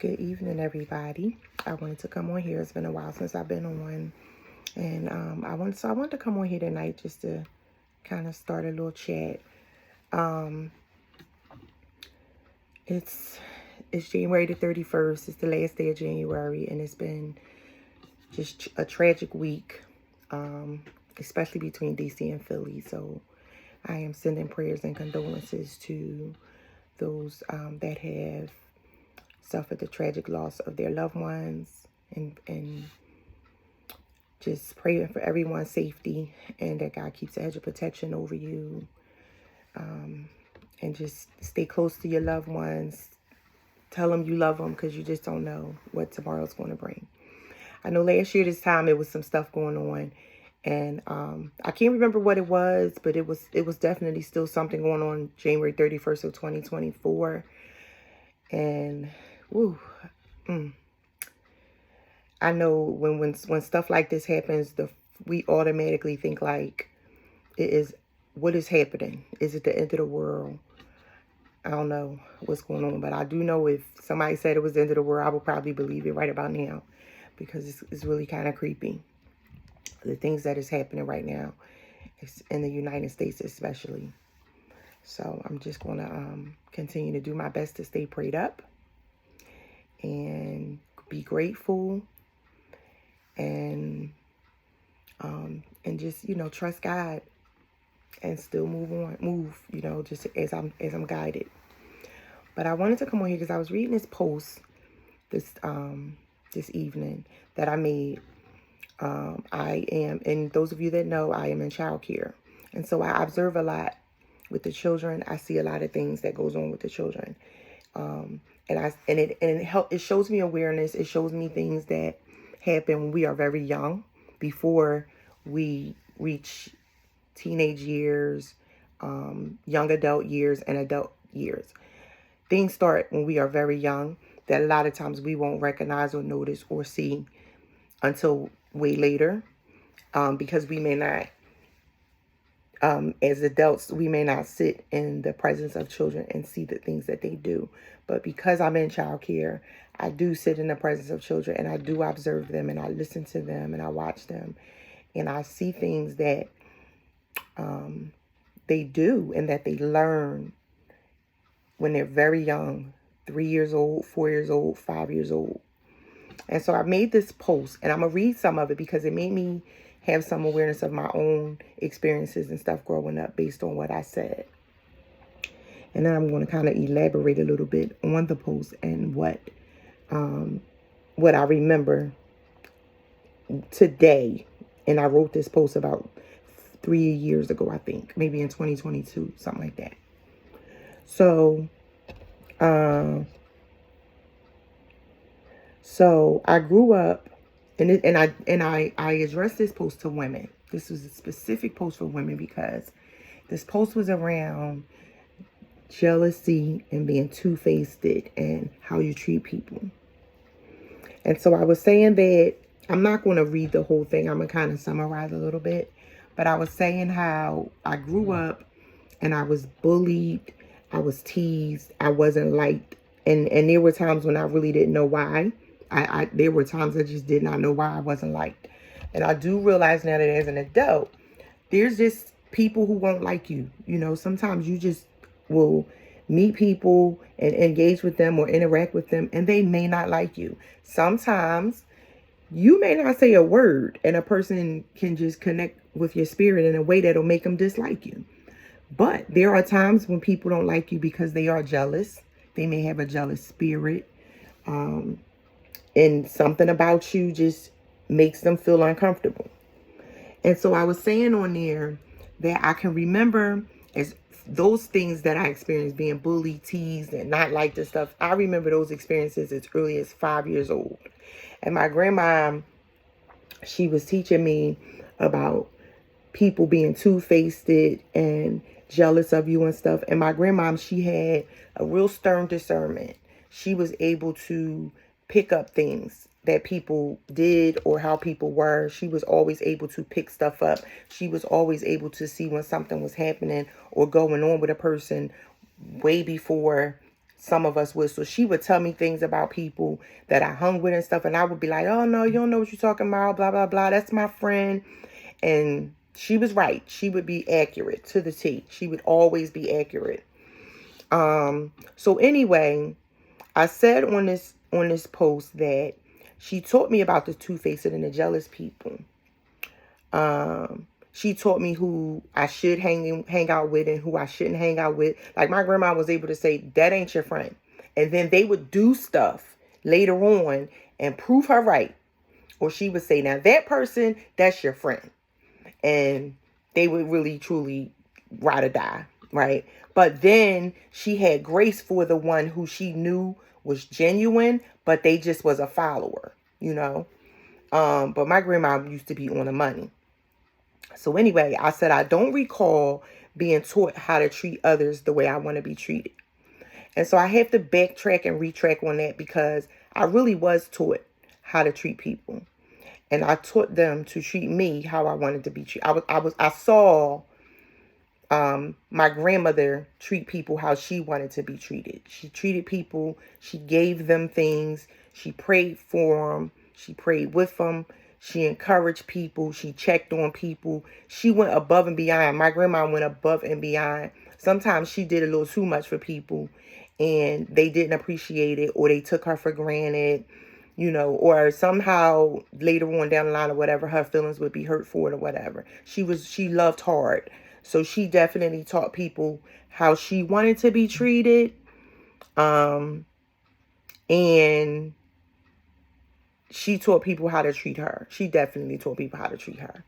Good evening, everybody. I wanted to come on here. It's been a while since I've been on, and I wanted to come on here tonight just to kind of start a little chat. Um, it's January the 31st. It's the last day of January, and it's been just a tragic week, especially between DC and Philly. So I am sending prayers and condolences to those that have suffered the tragic loss of their loved ones, and just praying for everyone's safety and that God keeps a hedge of protection over you. And just stay close to your loved ones. Tell them you love them, because you just don't know what tomorrow's going to bring. I know last year this time it was some stuff going on, and I can't remember what it was, but it was definitely still something going on January 31st of 2024. And woo, I know when stuff like this happens, we automatically think like, what is happening? Is it the end of the world? I don't know what's going on, but I do know if somebody said it was the end of the world, I would probably believe it right about now, because it's really kind of creepy. The things that is happening right now, in the United States especially. So I'm just going to continue to do my best to stay prayed up and be grateful, and just, trust God and still move, just as I'm guided. But I wanted to come on here because I was reading this post this evening that I made. I am, and those of you that know, I am in childcare, and so I observe a lot with the children. I see a lot of things that goes on with the children, and it shows me awareness. It shows me things that happen when we are very young, before we reach teenage years, young adult years, and adult years. Things start when we are very young that a lot of times we won't recognize or notice or see until way later, because we may not, as adults, we may not sit in the presence of children and see the things that they do. But because I'm in childcare, I do sit in the presence of children, and I do observe them, and I listen to them, and I watch them, and I see things that they do and that they learn when they're very young, 3 years old, 4 years old, 5 years old. And so I made this post, and I'm going to read some of it because it made me have some awareness of my own experiences and stuff growing up based on what I said. And then I'm going to kind of elaborate a little bit on the post and what I remember today. And I wrote this post about 3 years ago, I think, maybe in 2022, something like that. So, I grew up, and I addressed this post to women. This was a specific post for women because this post was around jealousy and being two-faced and how you treat people. And so I was saying that I'm not going to read the whole thing. I'm going to kind of summarize a little bit. But I was saying how I grew up and I was bullied. I was teased. I wasn't liked. And there were times when I really didn't know why. There were times I just did not know why I wasn't liked. And I do realize now that as an adult, there's just people who won't like you. Sometimes you just will meet people and engage with them or interact with them, and they may not like you. Sometimes you may not say a word, and a person can just connect with your spirit in a way that'll make them dislike you. But there are times when people don't like you because they are jealous. They may have a jealous spirit. And something about you just makes them feel uncomfortable. And so I was saying on there that I can remember as those things that I experienced, being bullied, teased, and not liked and stuff. I remember those experiences as early as 5 years old. And my grandma, she was teaching me about people being two-faced and jealous of you and stuff. And my grandma, she had a real stern discernment. She was able to pick up things that people did or how people were. She was always able to pick stuff up. She was always able to see when something was happening or going on with a person way before some of us would. So she would tell me things about people that I hung with and stuff. And I would be like, oh, no, you don't know what you're talking about. Blah, blah, blah. That's my friend. And she was right. She would be accurate to the T. She would always be accurate. So anyway, I said on this post that she taught me about the two-faced and the jealous people. She taught me who I should hang out with and who I shouldn't hang out with. Like my grandma was able to say, that ain't your friend. And then they would do stuff later on and prove her right. Or she would say, now that person, that's your friend. And they would really, truly ride or die, right? But then she had grace for the one who she knew was genuine, but they just was a follower, you know? But my grandma used to be on the money. So anyway, I said, I don't recall being taught how to treat others the way I want to be treated. And so I have to backtrack and retrack on that because I really was taught how to treat people. And I taught them to treat me how I wanted to be treated. I saw my grandmother treat people how she wanted to be treated. She treated people. She gave them things. She prayed for them. She prayed with them. She encouraged people. She checked on people. She went above and beyond. My grandma went above and beyond. Sometimes she did a little too much for people and they didn't appreciate it or they took her for granted, you know, or somehow later on down the line or whatever, her feelings would be hurt for it or whatever. She loved hard. So she definitely taught people how she wanted to be treated. And she taught people how to treat her. She definitely taught people how to treat her.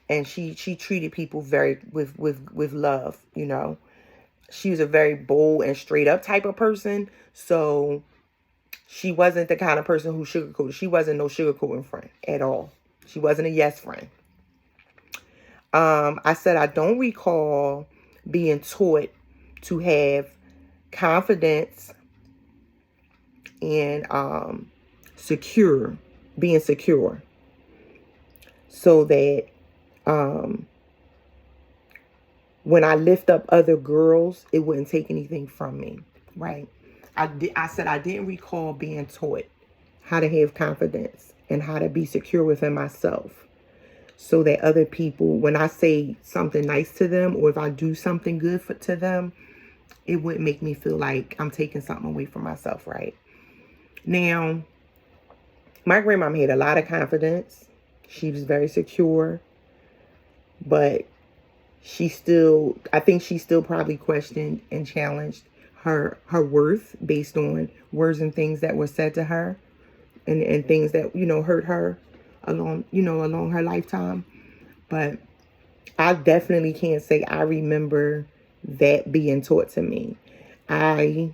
And she treated people very with love, you know. She was a very bold and straight up type of person. So she wasn't the kind of person who sugarcoated. She wasn't no sugarcoating friend at all. She wasn't a yes friend. I said I don't recall being taught to have confidence and being secure, so that when I lift up other girls, it wouldn't take anything from me, right? I said I didn't recall being taught how to have confidence and how to be secure within myself, so that other people, when I say something nice to them or if I do something good to them, it wouldn't make me feel like I'm taking something away from myself, right? Now, my grandmama had a lot of confidence. She was very secure, but I think she still probably questioned and challenged her worth based on words and things that were said to her and things that, you know, hurt her along her lifetime. But I definitely can't say I remember that being taught to me. I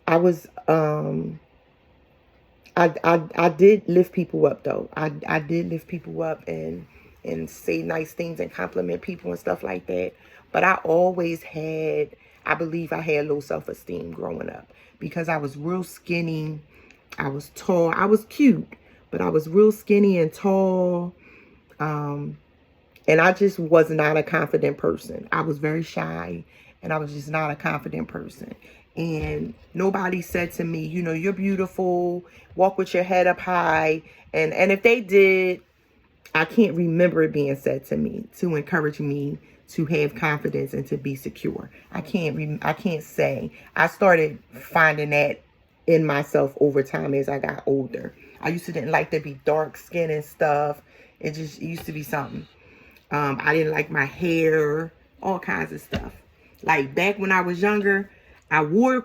was I did lift people up though. I did lift people up and say nice things and compliment people and stuff like that. But I believe I had low self-esteem growing up because I was real skinny. I was tall. I was cute, but I was real skinny and tall. And I just was not a confident person. I was very shy and I was just not a confident person. And nobody said to me, you know, you're beautiful, walk with your head up high. And if they did, I can't remember it being said to me to encourage me to have confidence and to be secure. I can't say. I started finding that in myself over time as I got older. I used to didn't like to be dark skinned and stuff. It used to be something. I didn't like my hair, all kinds of stuff. Like back when I was younger, I wore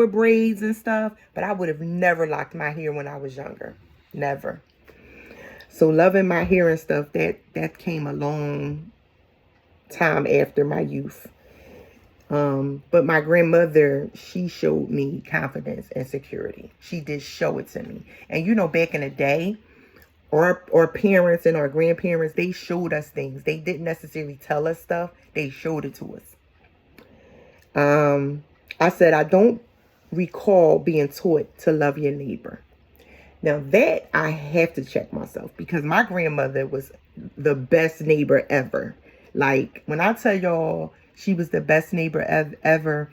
braids and stuff, but I would have never locked my hair when I was younger. Never. So loving my hair and stuff, that came a long time after my youth. But my grandmother, she showed me confidence and security. She did show it to me. And you know, back in the day, our parents and our grandparents, they showed us things. They didn't necessarily tell us stuff. They showed it to us. I said, I don't recall being taught to love your neighbor. Now that I have to check myself because my grandmother was the best neighbor ever. Like when I tell y'all she was the best neighbor ever,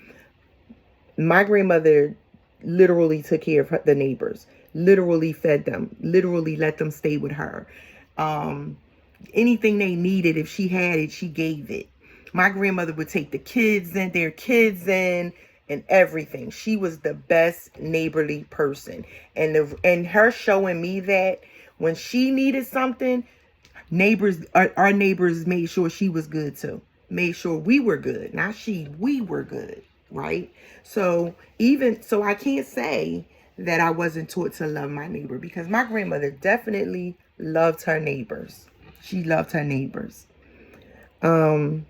My grandmother literally took care of the neighbors, literally fed them, literally let them stay with her. Um, Anything they needed, if she had it, she gave it. My grandmother would take their kids in, and everything. She was the best neighborly person. And her showing me that when she needed something, our neighbors made sure she was good too. Made sure we were good. Not she, we were good, right? So I can't say that I wasn't taught to love my neighbor, because my grandmother definitely loved her neighbors. She loved her neighbors. Let's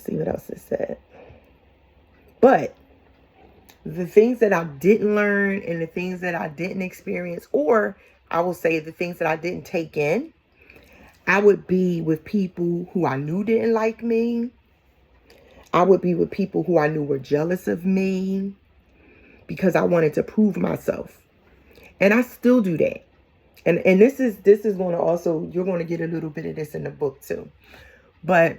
see what else it said. But the things that I didn't learn and the things that I didn't experience, or I will say the things that I didn't take in, I would be with people who I knew didn't like me. I would be with people who I knew were jealous of me because I wanted to prove myself. And I still do that. And this is going to also, you're going to get a little bit of this in the book too. But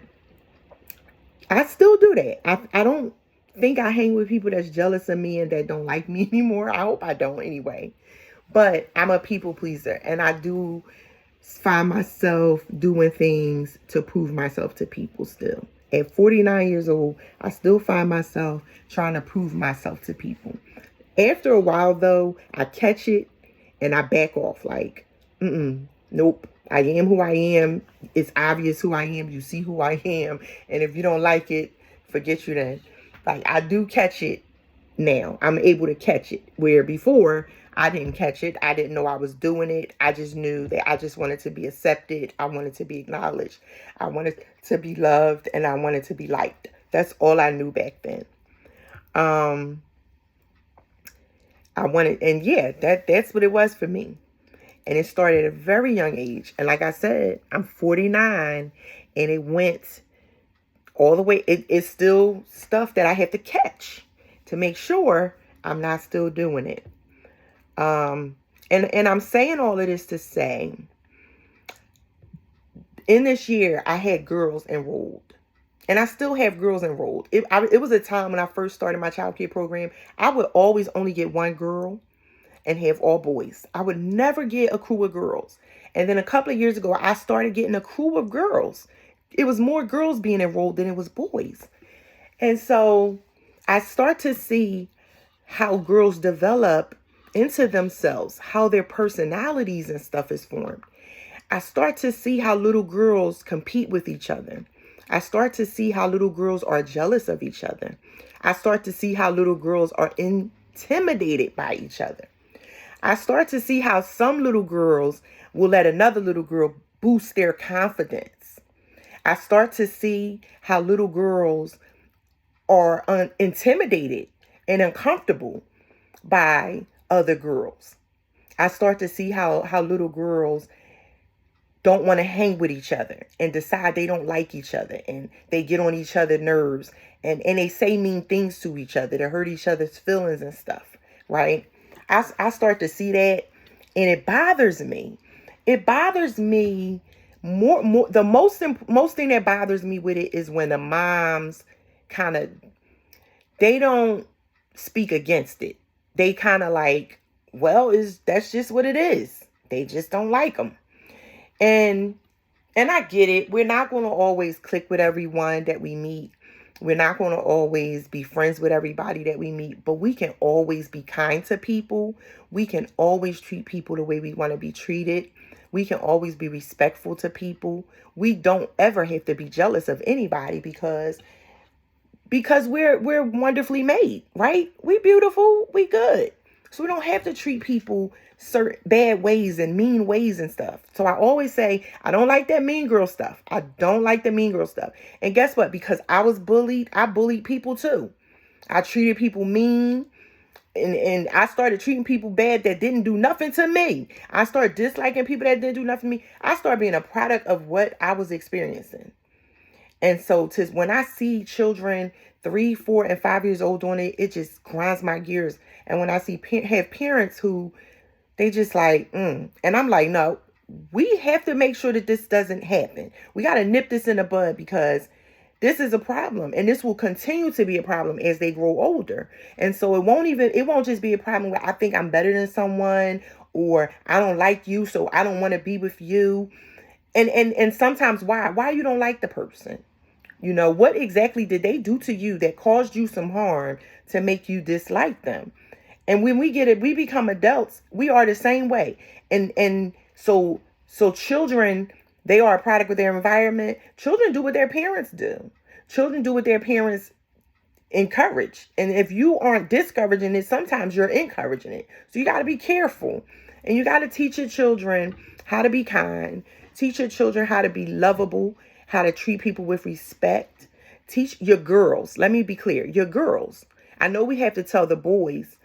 I still do that. I don't think I hang with people that's jealous of me and that don't like me anymore. I hope I don't anyway. But I'm a people pleaser, and I do find myself doing things to prove myself to people still. At 49 years old, I still find myself trying to prove myself to people. After a while, though, I catch it and I back off. Like, nope. I am who I am. It's obvious who I am. You see who I am. And if you don't like it, forget you then. Like, I do catch it now. I'm able to catch it. Where before, I didn't catch it. I didn't know I was doing it. I just knew that I just wanted to be accepted. I wanted to be acknowledged. I wanted to be loved, and I wanted to be liked. That's all I knew back then. That's what it was for me. And it started at a very young age. And like I said, I'm 49, and it went all the way. It's still stuff that I have to catch to make sure I'm not still doing it. And I'm saying all of this to say, in this year, I had girls enrolled. And I still have girls enrolled. It was a time when I first started my child care program, I would always only get one girl and have all boys. I would never get a crew of girls. And then a couple of years ago, I started getting a crew of girls. It was more girls being enrolled than it was boys. And so I start to see how girls develop into themselves, how their personalities and stuff is formed. I start to see how little girls compete with each other. I start to see how little girls are jealous of each other. I start to see how little girls are intimidated by each other. I start to see how some little girls will let another little girl boost their confidence. I start to see how little girls are intimidated and uncomfortable by other girls. I start to see how little girls don't want to hang with each other and decide they don't like each other, and they get on each other's nerves, and they say mean things to each other to hurt each other's feelings and stuff, right? I start to see that, and it bothers me. It bothers me more. The most thing that bothers me with it is when the moms they don't speak against it. They kind of like, well, that's just what it is. They just don't like them. And I get it. We're not going to always click with everyone that we meet. We're not going to always be friends with everybody that we meet, but we can always be kind to people. We can always treat people the way we want to be treated. We can always be respectful to people. We don't ever have to be jealous of anybody because we're wonderfully made, right? We beautiful, we good. So we don't have to treat people certain bad ways and mean ways and stuff. So I always say, I don't like that mean girl stuff. I don't like the mean girl stuff. And guess what? Because I was bullied, I bullied people too. I treated people mean. And I started treating people bad that didn't do nothing to me. I started disliking people that didn't do nothing to me. I started being a product of what I was experiencing. And so when I see children 3, 4, and 5 years old doing it, it just grinds my gears. And when I have parents who they just like, and I'm like, no, we have to make sure that this doesn't happen. We got to nip this in the bud, because This is a problem, and this will continue to be a problem as they grow older. And so it won't just be a problem where I think I'm better than someone, or I don't like you, so I don't want to be with you. And sometimes why you don't like the person? What exactly did they do to you that caused you some harm to make you dislike them? And when we become adults, we are the same way. And so children, they are a product of their environment. Children do what their parents do. Children do what their parents encourage. And if you aren't discouraging it, sometimes you're encouraging it. So you got to be careful. And you got to teach your children how to be kind. Teach your children how to be lovable, how to treat people with respect. Teach your girls. Let me be clear. Your girls. I know we have to tell the boys.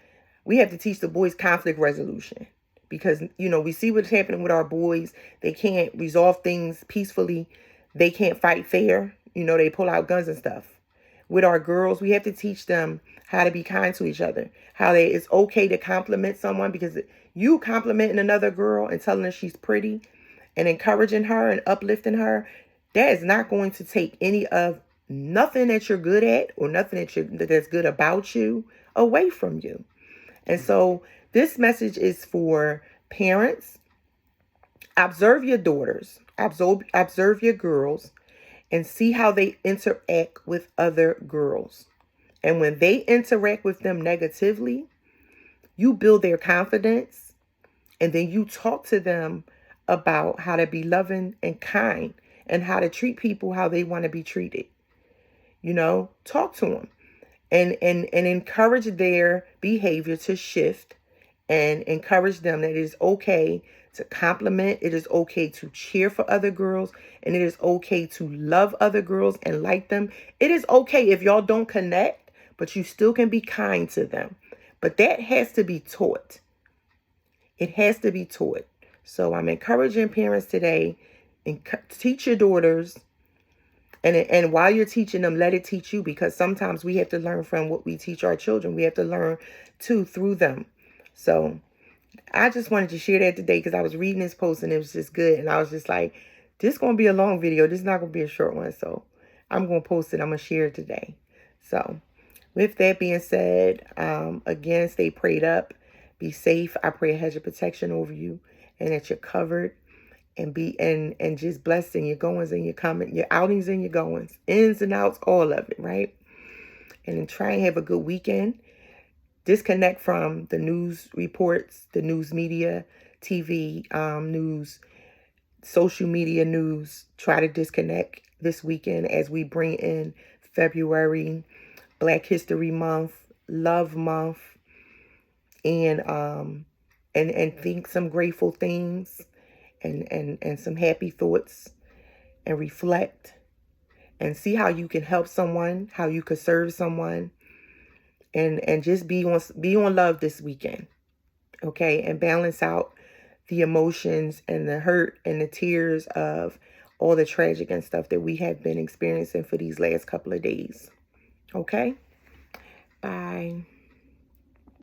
We have to teach the boys conflict resolution. Because, we see what's happening with our boys. They can't resolve things peacefully. They can't fight fair. They pull out guns and stuff. With our girls, we have to teach them how to be kind to each other. It's okay to compliment someone, because you complimenting another girl and telling her she's pretty and encouraging her and uplifting her, that is not going to take any of nothing that you're good at or nothing that's good about you away from you. And so this message is for parents. Observe your daughters, observe your girls, and see how they interact with other girls. And when they interact with them negatively, you build their confidence, and then you talk to them about how to be loving and kind and how to treat people how they want to be treated. Talk to them and encourage their behavior to shift, and encourage them that it is okay to compliment. It is okay to cheer for other girls, and it is okay to love other girls and like them. It is okay if y'all don't connect, but you still can be kind to them. But that has to be taught. It has to be taught. So I'm encouraging parents today, teach your daughters. And while you're teaching them, let it teach you, because sometimes we have to learn from what we teach our children. We have to learn too through them. So I just wanted to share that today, because I was reading this post and it was just good. And I was just like, this is going to be a long video. This is not going to be a short one. So I'm going to post it. I'm going to share it today. So with that being said, again, stay prayed up. Be safe. I pray a hedge of protection over you, and that you're covered, and just blessed in your goings and your coming, your outings and your goings, ins and outs, all of it, right? And then try and have a good weekend. Disconnect from the news reports, the news media, TV news, social media news. Try to disconnect this weekend as we bring in February, Black History Month, Love Month, and think some grateful things, and some happy thoughts, and reflect and see how you can help someone, how you could serve someone. And just be on love this weekend, okay? And balance out the emotions and the hurt and the tears of all the tragic and stuff that we have been experiencing for these last couple of days, okay? Bye.